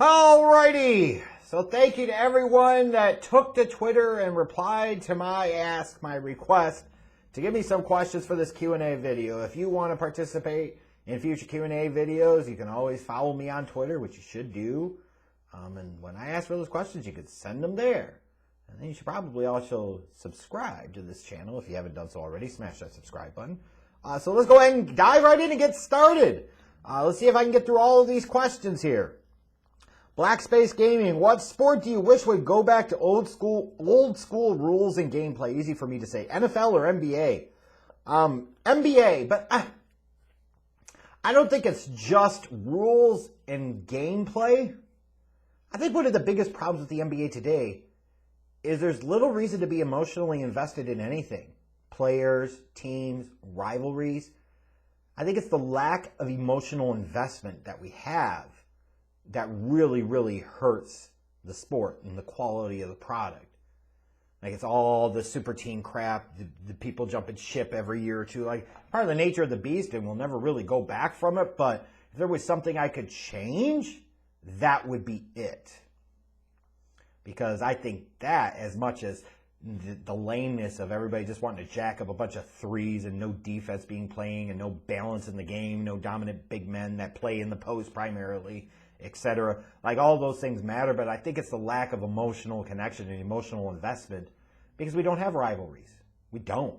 Alrighty, so thank you to everyone that took to Twitter and replied to my request to give me some questions for this Q&A video. If you want to participate in future Q&A videos, you can always follow me on Twitter, which you should do. And when I ask for those questions, you can send them there. And then you should probably also subscribe to this channel if you haven't done so already. Smash that subscribe button. So let's go ahead and dive right in and get started. Let's see if I can get through all of these questions here. Black Space Gaming, what sport do you wish would go back to old school rules and gameplay? Easy for me to say. NFL or NBA? NBA, but I don't think it's just rules and gameplay. I think one of the biggest problems with the NBA today is there's little reason to be emotionally invested in anything. Players, teams, rivalries. I think it's the lack of emotional investment that we have that really, really hurts the sport and the quality of the product. Like, it's all the super team crap, the people jumping ship every year or two. Like, part of the nature of the beast, and we'll never really go back from it, but if there was something I could change, that would be it. Because I think that, as much as the lameness of everybody just wanting to jack up a bunch of threes and no defense being playing and no balance in the game, no dominant big men that play in the post primarily, etc. Like, all those things matter, but I think it's the lack of emotional connection and emotional investment because we don't have rivalries. We don't.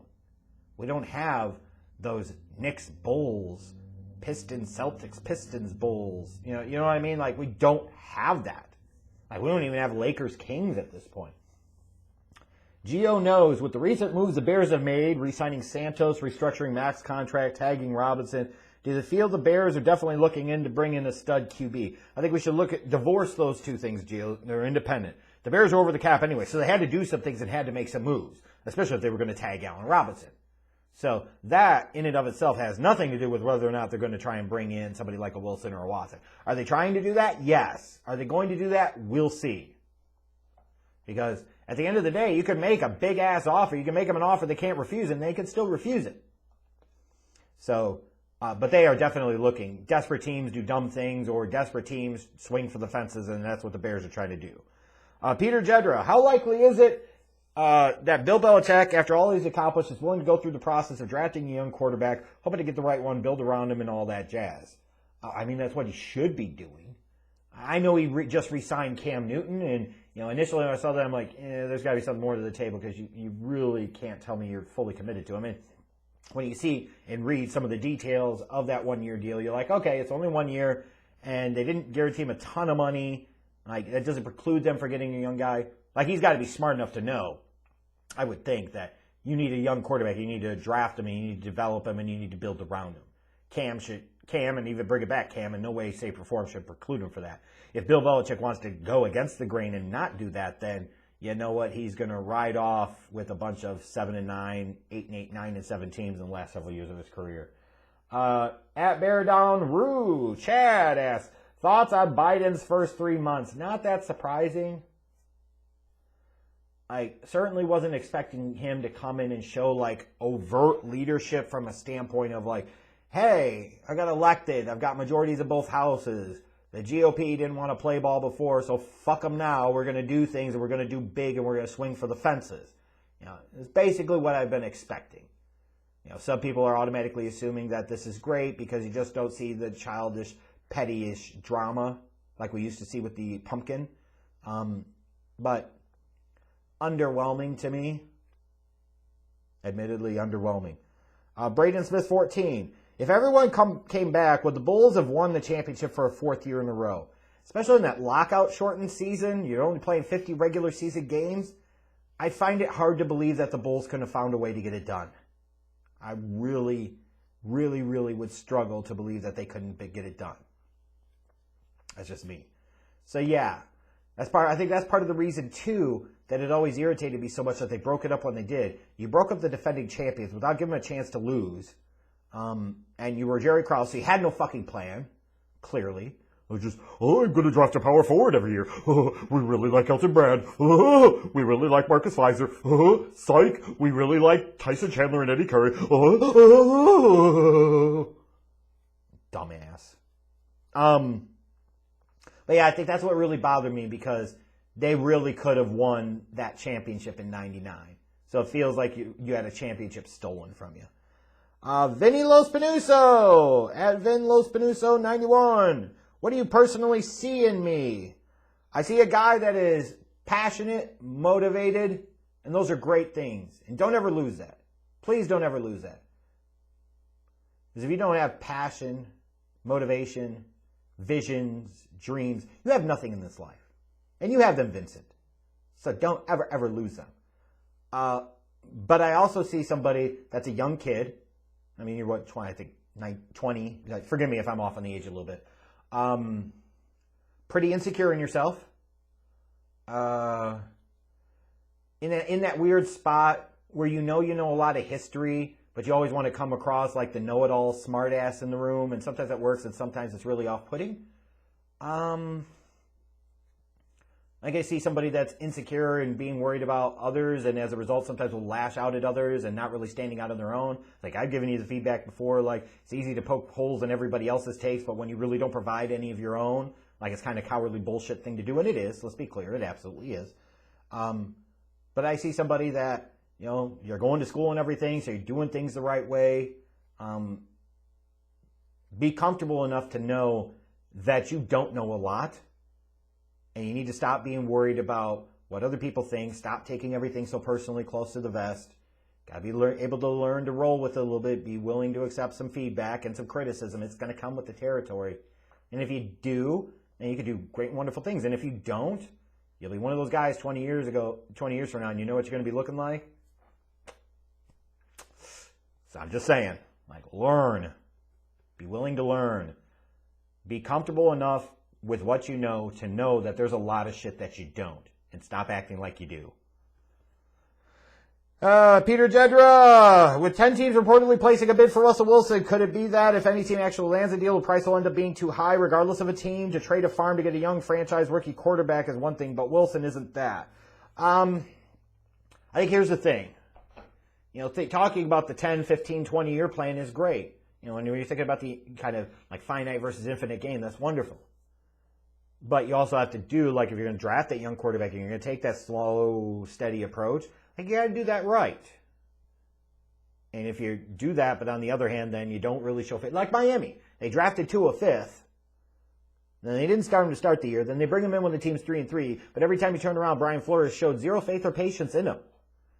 We don't have those Knicks Bulls, Pistons Celtics, Pistons Bulls. You know what I mean? Like, we don't have that. Like, we don't even have Lakers Kings at this point. Gio knows, with the recent moves the Bears have made, re-signing Santos, restructuring Mac's contract, tagging Robinson, do you feel the Bears are definitely looking in to bring in a stud QB? I think we should divorce those two things, Gio. They're independent. The Bears are over the cap anyway, so they had to do some things and had to make some moves, especially if they were going to tag Allen Robinson. So that, in and of itself, has nothing to do with whether or not they're going to try and bring in somebody like a Wilson or a Watson. Are they trying to do that? Yes. Are they going to do that? We'll see. Because at the end of the day, you can make a big-ass offer. You can make them an offer they can't refuse, and they can still refuse it. So, but they are definitely looking. Desperate teams do dumb things, or desperate teams swing for the fences, and that's what the Bears are trying to do. Peter Jedra, how likely is it that Bill Belichick, after all he's accomplished, is willing to go through the process of drafting a young quarterback, hoping to get the right one, build around him, and all that jazz? I mean, that's what he should be doing. I know he just re-signed Cam Newton, and initially when I saw that, I'm like, there's got to be something more to the table because you really can't tell me you're fully committed to him. And when you see and read some of the details of that one-year deal, you're like, okay, it's only 1 year, and they didn't guarantee him a ton of money. Like, that doesn't preclude them from getting a young guy. Like, he's got to be smart enough to know, I would think, that you need a young quarterback. You need to draft him, and you need to develop him, and you need to build around him. Cam, and even bring it back, Cam, in no way, shape, or form should preclude him for that. If Bill Belichick wants to go against the grain and not do that, then you know what? He's going to ride off with a bunch of 7-9, 8-8, 9-7 teams in the last several years of his career. At Bear Down Rue, Chad asks, thoughts on Biden's first 3 months? Not that surprising. I certainly wasn't expecting him to come in and show like overt leadership from a standpoint of like, hey, I got elected. I've got majorities of both houses. The GOP didn't want to play ball before, so fuck them now. We're going to do things, and we're going to do big, and we're going to swing for the fences. It's basically what I've been expecting. Some people are automatically assuming that this is great because you just don't see the childish, pettyish drama like we used to see with the pumpkin. But underwhelming to me. Admittedly, underwhelming. Braden Smith 14. If everyone came back, would the Bulls have won the championship for a fourth year in a row? Especially in that lockout-shortened season, you're only playing 50 regular season games. I find it hard to believe that the Bulls couldn't have found a way to get it done. I really, really, really would struggle to believe that they couldn't get it done. That's just me. So yeah, I think that's part of the reason, too, that it always irritated me so much that they broke it up when they did. You broke up the defending champions without giving them a chance to lose. And you were Jerry Krause, so you had no fucking plan, clearly. I'm going to draft a power forward every year. We really like Elton Brand. We really like Marcus Weiser. Psych. We really like Tyson Chandler and Eddie Curry. Dumbass. But yeah, I think that's what really bothered me because they really could have won that championship in 99. So it feels like you had a championship stolen from you. Vinny Lospinuso at Vin Lospinuso 91. What do you personally see in me? I see a guy that is passionate, motivated, and those are great things. And don't ever lose that. Please don't ever lose that. Because if you don't have passion, motivation, visions, dreams, you have nothing in this life. And you have them, Vincent. So don't ever lose them. But I also see somebody that's a young kid. I mean, you're what, 20, I think 20. Like, forgive me if I'm off on the age a little bit. Pretty insecure in yourself. In that weird spot where you know a lot of history, but you always want to come across like the know-it-all smartass in the room, and sometimes that works and sometimes it's really off-putting. Like I see somebody that's insecure and being worried about others, and as a result sometimes will lash out at others and not really standing out on their own. Like, I've given you the feedback before, like, it's easy to poke holes in everybody else's takes, but when you really don't provide any of your own, like, it's kind of cowardly bullshit thing to do, and it is. Let's be clear, it absolutely is. But I see somebody that, you're going to school and everything, so you're doing things the right way. Be comfortable enough to know that you don't know a lot, and you need to stop being worried about what other people think. Stop taking everything so personally close to the vest. Got to be able to learn to roll with it a little bit. Be willing to accept some feedback and some criticism. It's going to come with the territory. And if you do, then you can do great and wonderful things. And if you don't, you'll be one of those guys 20 years from now, and you know what you're going to be looking like? So I'm just saying, like, learn. Be willing to learn. Be comfortable enough with what you know to know that there's a lot of shit that you don't, and stop acting like you do. Peter Jedra, with 10 teams reportedly placing a bid for Russell Wilson, could it be that if any team actually lands a deal, the price will end up being too high regardless of a team? To trade a farm to get a young franchise rookie quarterback is one thing, but Wilson isn't that. I think here's the thing. Talking about the 10, 15, 20-year plan is great. When you're thinking about the kind of like finite versus infinite game, that's wonderful. But you also have to do, like, if you're going to draft that young quarterback and you're going to take that slow, steady approach, like, you got to do that right. And if you do that, but on the other hand, then you don't really show faith. Like Miami. They drafted Tua fifth. Then they didn't start him to start the year. Then they bring him in when the team's 3-3. But every time you turn around, Brian Flores showed zero faith or patience in him.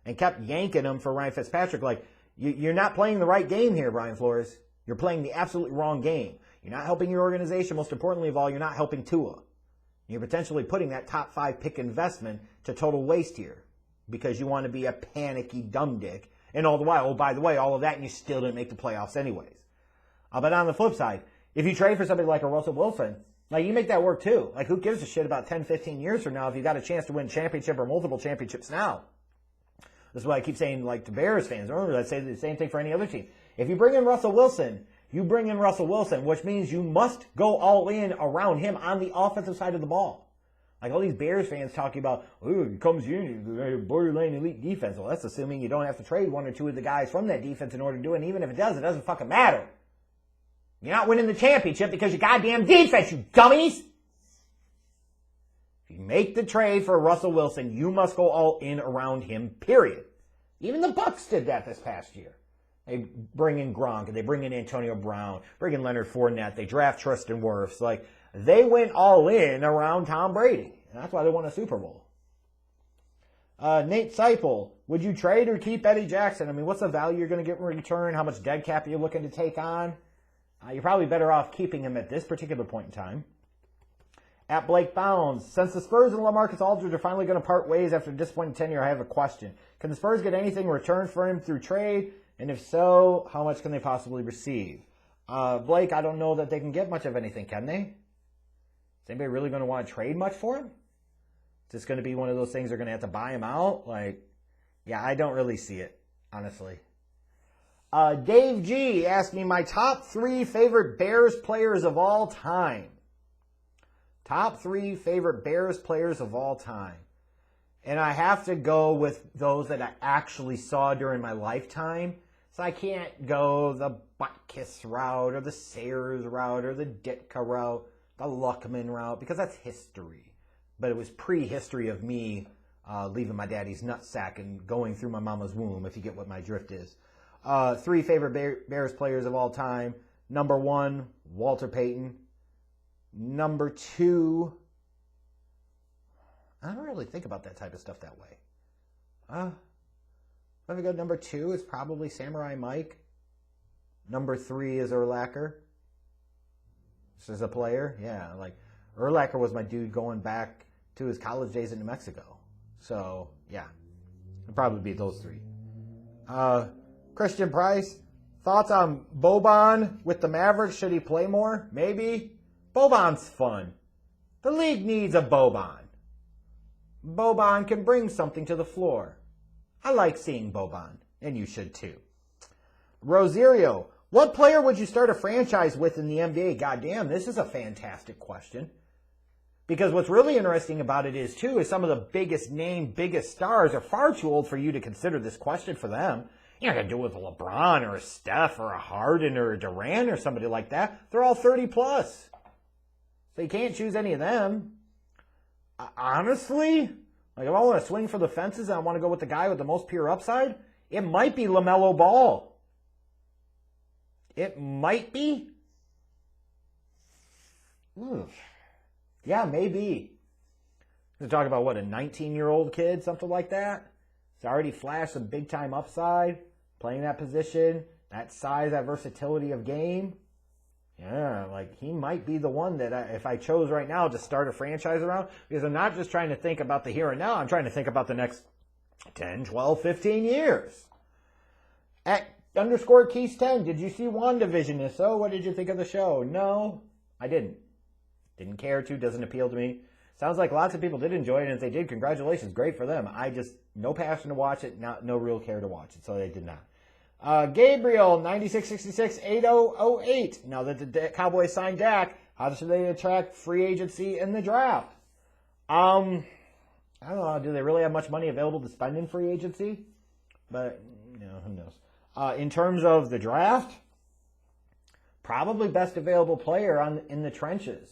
And kept yanking him for Ryan Fitzpatrick. Like, you're not playing the right game here, Brian Flores. You're playing the absolutely wrong game. You're not helping your organization. Most importantly of all, you're not helping Tua. You're potentially putting that top 5 pick investment to total waste here because you want to be a panicky dumb dick. And all the while, by the way, all of that, and you still didn't make the playoffs anyways. But on the flip side, if you trade for somebody like a Russell Wilson, like, you make that work too. Like, who gives a shit about 10, 15 years from now if you got a chance to win championship or multiple championships now? This is what I keep saying, like, to Bears fans. Remember, I say the same thing for any other team. If you bring in Russell Wilson, which means you must go all in around him on the offensive side of the ball. Like, all these Bears fans talking about, he comes here, borderline elite defense. Well, that's assuming you don't have to trade one or two of the guys from that defense in order to do it. And even if it does, it doesn't fucking matter. You're not winning the championship because your goddamn defense, you dummies! If you make the trade for Russell Wilson, you must go all in around him, period. Even the Bucs did that this past year. They bring in Gronk, and they bring in Antonio Brown, bring in Leonard Fournette, they draft Tristan Wirfs. Like, they went all in around Tom Brady, and that's why they won a Super Bowl. Nate Seipel, would you trade or keep Eddie Jackson? I mean, what's the value you're going to get in return? How much dead cap are you looking to take on? You're probably better off keeping him at this particular point in time. At Blake Bounds, since the Spurs and LaMarcus Aldridge are finally going to part ways after a disappointing tenure, I have a question. Can the Spurs get anything in return for him through trade? And if so, how much can they possibly receive? Blake, I don't know that they can get much of anything, can they? Is anybody really going to want to trade much for him? Is this going to be one of those things they're going to have to buy him out? Like, yeah, I don't really see it, honestly. Dave G asked me my top 3 favorite Bears players of all time. Top 3 favorite Bears players of all time. And I have to go with those that I actually saw during my lifetime. So I can't go the Butkus route or the Sayers route or the Ditka route. the Luckman route, because that's history. But it was pre-history of me leaving my daddy's nutsack and going through my mama's womb, if you get what my drift is. 3 favorite Bears players of all time. Number 1, Walter Payton. Number 2, I don't really think about that type of stuff that way. If I go number 2, it's probably Samurai Mike. Number 3 is Urlacher. This is a player. Yeah, like Urlacher was my dude going back to his college days in New Mexico. So, yeah, it'd probably be those 3. Christian Price, thoughts on Boban with the Mavericks? Should he play more? Maybe. Boban's fun. The league needs a Boban. Boban can bring something to the floor. I like seeing Boban, and you should too. Rosario, what player would you start a franchise with in the NBA? Goddamn, this is a fantastic question. Because what's really interesting about it is some of the biggest name, biggest stars are far too old for you to consider this question for them. You're not going to do it with a LeBron or a Steph or a Harden or a Durant or somebody like that. They're all 30 plus. So you can't choose any of them. Honestly, like if I want to swing for the fences and I want to go with the guy with the most pure upside, it might be LaMelo Ball. It might be. Yeah, maybe. We're talking about what, a 19-year-old kid, something like that? He's already flashed some big-time upside, playing that position, that size, that versatility of game. Yeah, like he might be the one that if I chose right now to start a franchise around, because I'm not just trying to think about the here and now, I'm trying to think about the next 10, 12, 15 years. At _Keys10, did you see WandaVision? If so, what did you think of the show? No, I didn't. Didn't care to, doesn't appeal to me. Sounds like lots of people did enjoy it, and if they did, congratulations, great for them. I just, no passion to watch it, no real care to watch it, so I did not. Gabriel, 9666-8008. Now that the Cowboys signed Dak, how should they attract free agency in the draft? I don't know, do they really have much money available to spend in free agency? But, who knows. In terms of the draft, probably best available player in the trenches.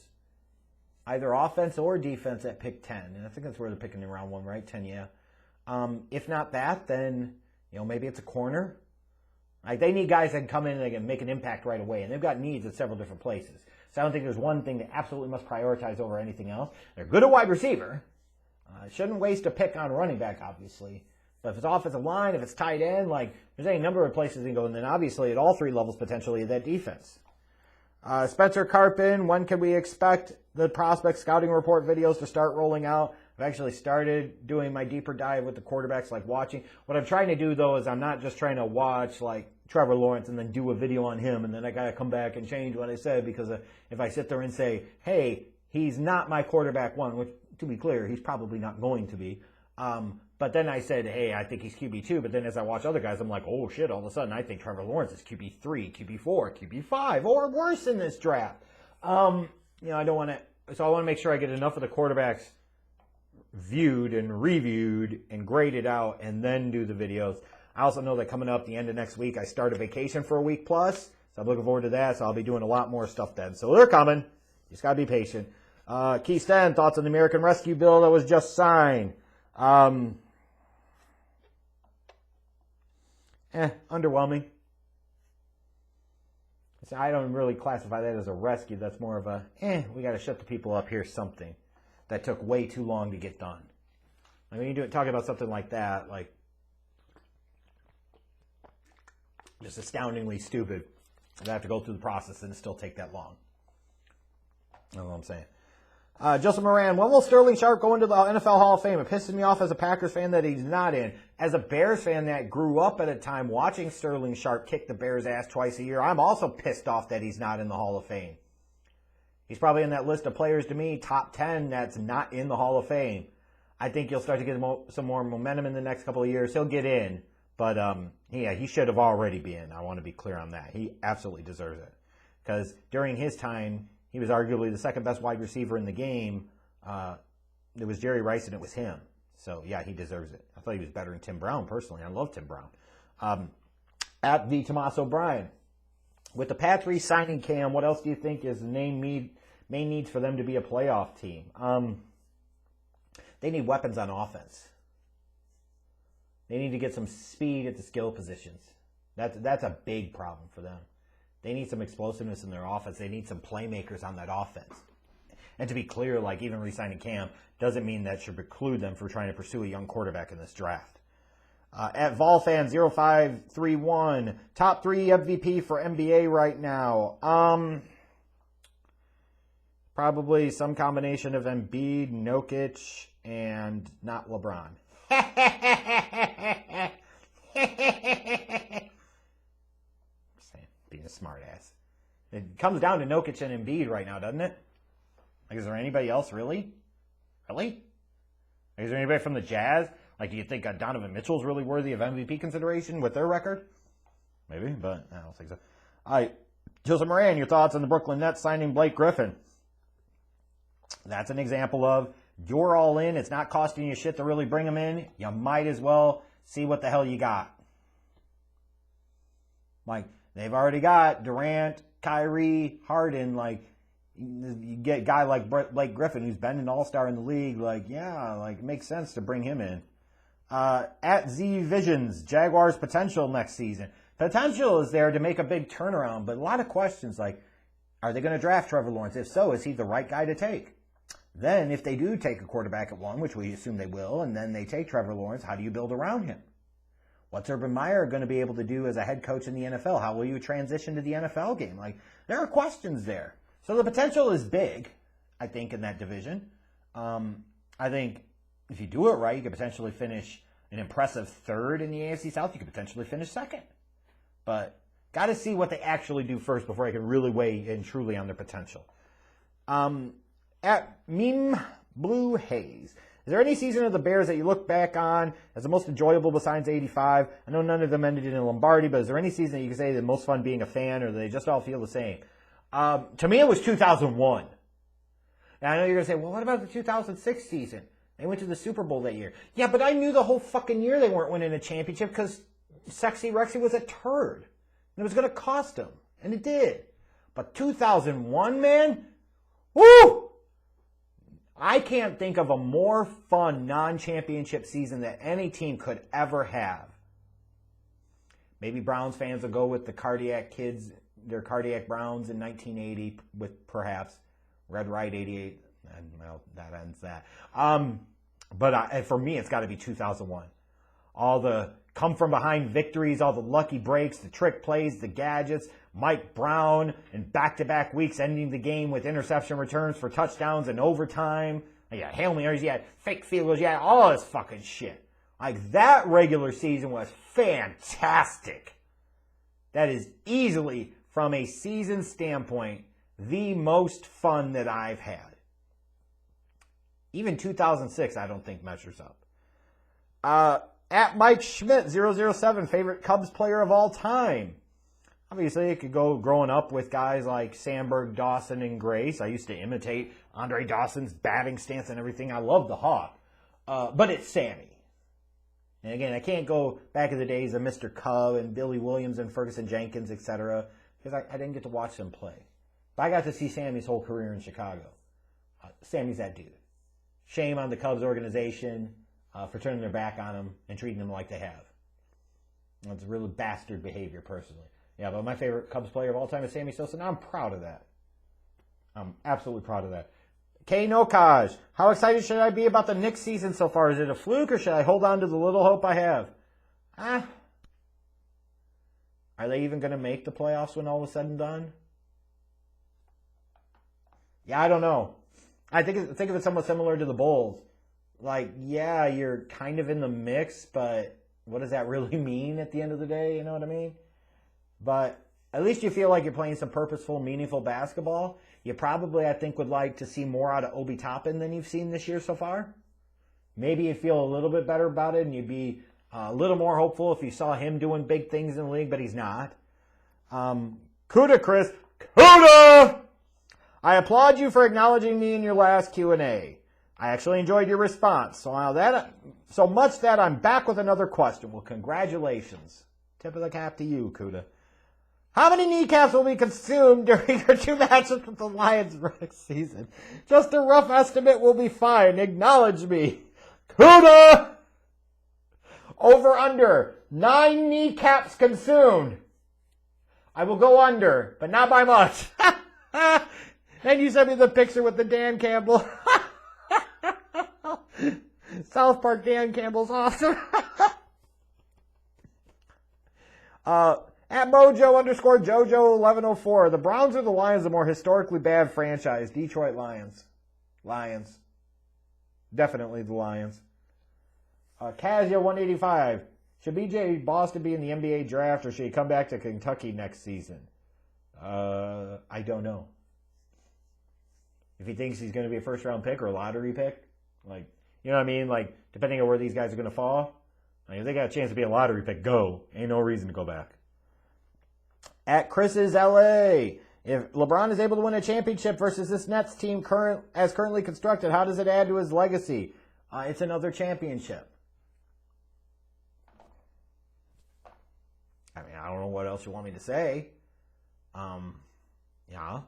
Either offense or defense at pick 10. And I think that's where they're picking in round 1, right? 10, yeah. If not that, then, maybe it's a corner. Like, they need guys that can come in and they can make an impact right away. And they've got needs at several different places. So I don't think there's one thing they absolutely must prioritize over anything else. They're good at wide receiver. Shouldn't waste a pick on running back, obviously. But if it's offensive line, if it's tight end, like, there's any number of places they can go. And then obviously at all 3 levels potentially that defense. Spencer Carpin, when can we expect the prospect scouting report videos to start rolling out? I've actually started doing my deeper dive with the quarterbacks, like watching. What I'm trying to do, though, is I'm not just trying to watch, like, Trevor Lawrence and then do a video on him, and then I got to come back and change what I said, because if I sit there and say, hey, he's not my quarterback 1, which, to be clear, he's probably not going to be, but then I said, hey, I think he's QB2, but then as I watch other guys, I'm like, oh, shit, all of a sudden I think Trevor Lawrence is QB3, QB4, QB5, or worse in this draft. I don't want to, so I want to make sure I get enough of the quarterbacks viewed and reviewed and graded out and then do the videos. I also know that coming up the end of next week, I start a vacation for a week plus, so I'm looking forward to that, so I'll be doing a lot more stuff then. So they're coming. Just got to be patient. Keith Stan, thoughts on the American Rescue Bill that was just signed? Underwhelming. So I don't really classify that as a rescue. That's more of a, we got to shut the people up here something that took way too long to get done. I mean, you're talking about something like that, like, just astoundingly stupid. I'd have to go through the process and it still take that long. I don't know what I'm saying. Joseph Moran, when will Sterling Sharp go into the NFL Hall of Fame? It pisses me off as a Packers fan that he's not in. As a Bears fan that grew up at a time watching Sterling Sharp kick the Bears' ass twice a year, I'm also pissed off that he's not in the Hall of Fame. He's probably in that list of players, to me, top 10 that's not in the Hall of Fame. I think he'll start to get some more momentum in the next couple of years. He'll get in, but he should have already been. I want to be clear on that. He absolutely deserves it. Because during his time, he was arguably the second best wide receiver in the game. It was Jerry Rice and it was him. So, yeah, he deserves it. I thought he was better than Tim Brown, personally. I love Tim Brown. At the Tomas O'Brien. With the Pats re-signing Cam, what else do you think is main needs for them to be a playoff team. They need weapons on offense. They need to get some speed at the skill positions. That's a big problem for them. They need some explosiveness in their offense. They need some playmakers on that offense. And to be clear, like even re-signing Cam doesn't mean that should preclude them from trying to pursue a young quarterback in this draft. At VolFan0531, top 3 MVP for NBA right now. Probably some combination of Embiid, Jokic, and not LeBron. Being a smart ass. It comes down to Jokic and Embiid right now, doesn't it? Like, is there anybody else really? Really? Like, is there anybody from the Jazz? Like, do you think Donovan Mitchell's really worthy of MVP consideration with their record? Maybe, but I don't think so. All right, Joseph Moran, your thoughts on the Brooklyn Nets signing Blake Griffin? That's an example of you're all in. It's not costing you shit to really bring him in. You might as well see what the hell you got. Like, they've already got Durant, Kyrie, Harden. Like, you get a guy like Blake Griffin, who's been an all-star in the league. Like, yeah, like, it makes sense to bring him in. At Z Visions, Jaguars potential next season. Potential is there to make a big turnaround, but a lot of questions like, are they going to draft Trevor Lawrence? If so, is he the right guy to take? Then, if they do take a quarterback at 1, which we assume they will, and then they take Trevor Lawrence, how do you build around him? What's Urban Meyer going to be able to do as a head coach in the NFL? How will you transition to the NFL game? Like, there are questions there. So the potential is big, I think, in that division. I think if you do it right, you could potentially finish an impressive 3rd in the AFC South. You could potentially finish 2nd. But got to see what they actually do first before I can really weigh in truly on their potential. At Meme Blue Haze, is there any season of the Bears that you look back on as the most enjoyable besides 85? I know none of them ended in Lombardi, but is there any season that you can say the most fun being a fan, or do they just all feel the same? To me, it was 2001. Now, I know you're going to say, well, what about the 2006 season? They went to the Super Bowl that year. Yeah, but I knew the whole fucking year they weren't winning a championship because Sexy Rexy was a turd. And it was going to cost them. And it did. But 2001, man? Woo! I can't think of a more fun non-championship season that any team could ever have. Maybe Browns fans will go with the Cardiac Kids, their Cardiac Browns in 1980 with perhaps Red Right 88. And, well, that ends that. But for me, it's got to be 2001. All the come-from-behind victories, all the lucky breaks, the trick plays, the gadgets, Mike Brown in back-to-back weeks ending the game with interception returns for touchdowns and overtime. You had Hail Marys, you had fake field goals, you had all this fucking shit. Like, that regular season was fantastic. That is easily, from a season standpoint, the most fun that I've had. Even 2006, I don't think measures up. At Mike Schmidt, 007, favorite Cubs player of all time. Obviously, it could go growing up with guys like Sandberg, Dawson, and Grace. I used to imitate Andre Dawson's batting stance and everything. I love the Hawk. But it's Sammy. And again, I can't go back in the days of Mr. Cub and Billy Williams and Ferguson Jenkins, etc., because I didn't get to watch them play. But I got to see Sammy's whole career in Chicago. Sammy's that dude. Shame on the Cubs organization for turning their back on him and treating him like they have. That's really bastard behavior, personally. Yeah, but my favorite Cubs player of all time is Sammy Sosa, and I'm proud of that. I'm absolutely proud of that. K. Nokaj, how excited should I be about the Knicks season so far? Is it a fluke, or should I hold on to the little hope I have? Are they even going to make the playoffs when all is said and done? Yeah, I don't know. I think of it somewhat similar to the Bulls. Like, yeah, you're kind of in the mix, but what does that really mean at the end of the day? You know what I mean? But at least you feel like you're playing some purposeful, meaningful basketball. You probably, I think, would like to see more out of Obi Toppin than you've seen this year so far. Maybe you'd feel a little bit better about it, and you'd be a little more hopeful if you saw him doing big things in the league, but he's not. Kuda, Chris. Kuda! I applaud you for acknowledging me in your last Q&A. I actually enjoyed your response. So much that I'm back with another question. Well, congratulations. Tip of the cap to you, Kuda. How many kneecaps will be consumed during your 2 matches with the Lions next season? Just a rough estimate will be fine. Acknowledge me. Kuda! Over under. 9 kneecaps consumed. I will go under, but not by much. And you sent me the picture with the Dan Campbell. South Park Dan Campbell's awesome. At Mojo_Jojo1104. The Browns or the Lions, the more historically bad franchise? Detroit Lions. Lions. Definitely the Lions. Kazia185. Should BJ Boston be in the NBA draft or should he come back to Kentucky next season? I don't know. If he thinks he's going to be a first round pick or a lottery pick, like, you know what I mean? Like, depending on where these guys are going to fall, like, if they got a chance to be a lottery pick, go. Ain't no reason to go back. At Chris's LA. If LeBron is able to win a championship versus this Nets team currently constructed, how does it add to his legacy? It's another championship. I mean, I don't know what else you want me to say. Yeah.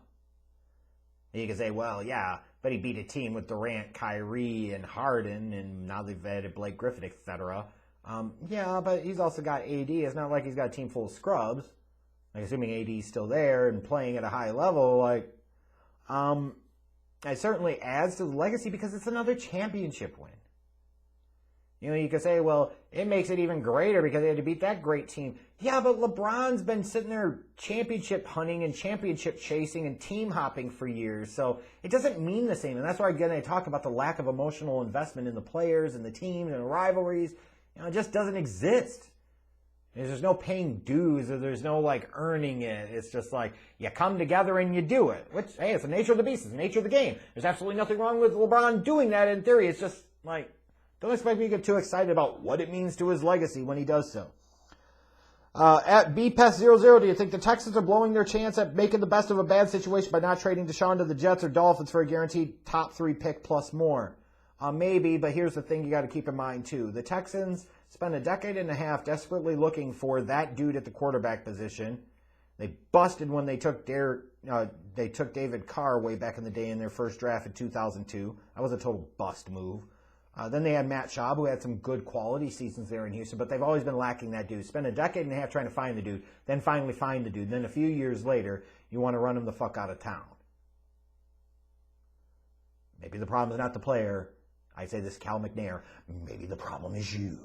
You can say, well, yeah, but he beat a team with Durant, Kyrie, and Harden, and now they've added Blake Griffin, etc. Yeah, but he's also got AD. It's not like he's got a team full of scrubs. Like, assuming AD's still there and playing at a high level, like, it certainly adds to the legacy because it's another championship win. You know, you could say, well, it makes it even greater because they had to beat that great team. Yeah, but LeBron's been sitting there championship hunting and championship chasing and team hopping for years. So it doesn't mean the same. And that's why, again, I talk about the lack of emotional investment in the players and the teams and the rivalries. You know, it just doesn't exist. There's no paying dues or there's no, like, earning it. It's just like you come together and you do it. Which, hey, it's the nature of the beast. It's the nature of the game. There's absolutely nothing wrong with LeBron doing that in theory. It's just, like, don't expect me to get too excited about what it means to his legacy when he does so. At BPES00, do you think the Texans are blowing their chance at making the best of a bad situation by not trading Deshaun to the Jets or Dolphins for a guaranteed top 3 pick plus more? Maybe, but here's the thing you got to keep in mind, too. The Texans spent a decade and a half desperately looking for that dude at the quarterback position. They busted when they took David Carr way back in the day in their first draft in 2002. That was a total bust move. Then they had Matt Schaub, who had some good quality seasons there in Houston, but they've always been lacking that dude. Spend a decade and a half trying to find the dude, then finally find the dude. Then a few years later, you want to run him the fuck out of town. Maybe the problem is not the player. I say this to Cal McNair. Maybe the problem is you.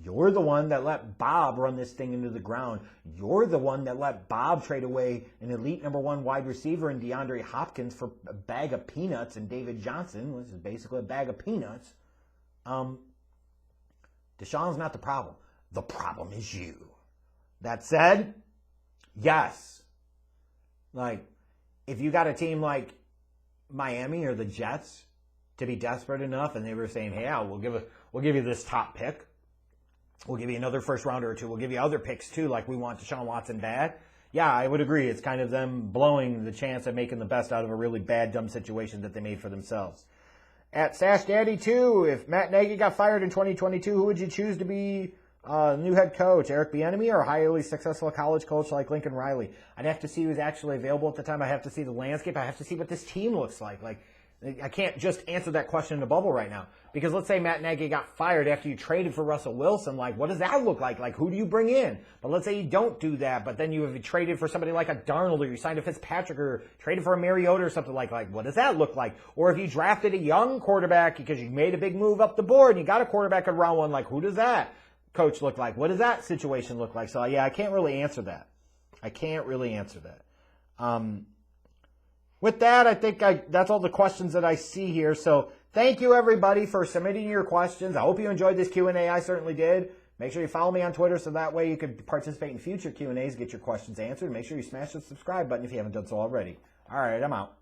You're the one that let Bob run this thing into the ground. You're the one that let Bob trade away an elite number 1 wide receiver in DeAndre Hopkins for a bag of peanuts and David Johnson, which is basically a bag of peanuts. Deshaun's not the problem. The problem is you. That said, yes. Like, if you got a team like Miami or the Jets to be desperate enough and they were saying, hey, we'll give you this top pick. We'll give you another first rounder or two. We'll give you other picks too, like we want Deshaun Watson bad. Yeah, I would agree. It's kind of them blowing the chance of making the best out of a really bad, dumb situation that they made for themselves. At Sash Daddy 2, if Matt Nagy got fired in 2022, who would you choose to be new head coach? Eric Bieniemy or a highly successful college coach like Lincoln Riley? I'd have to see who's actually available at the time. I have to see the landscape. I have to see what this team looks like. Like, I can't just answer that question in a bubble right now. Because let's say Matt Nagy got fired after you traded for Russell Wilson. Like, what does that look like? Like, who do you bring in? But let's say you don't do that, but then you have traded for somebody like a Darnold or you signed a Fitzpatrick or traded for a Mariota or something like, what does that look like? Or if you drafted a young quarterback because you made a big move up the board and you got a quarterback in round 1, like, who does that coach look like? What does that situation look like? So, yeah, I can't really answer that. With that, I think that's all the questions that I see here. So thank you, everybody, for submitting your questions. I hope you enjoyed this Q&A. I certainly did. Make sure you follow me on Twitter so that way you can participate in future Q&As, get your questions answered. Make sure you smash the subscribe button if you haven't done so already. All right, I'm out.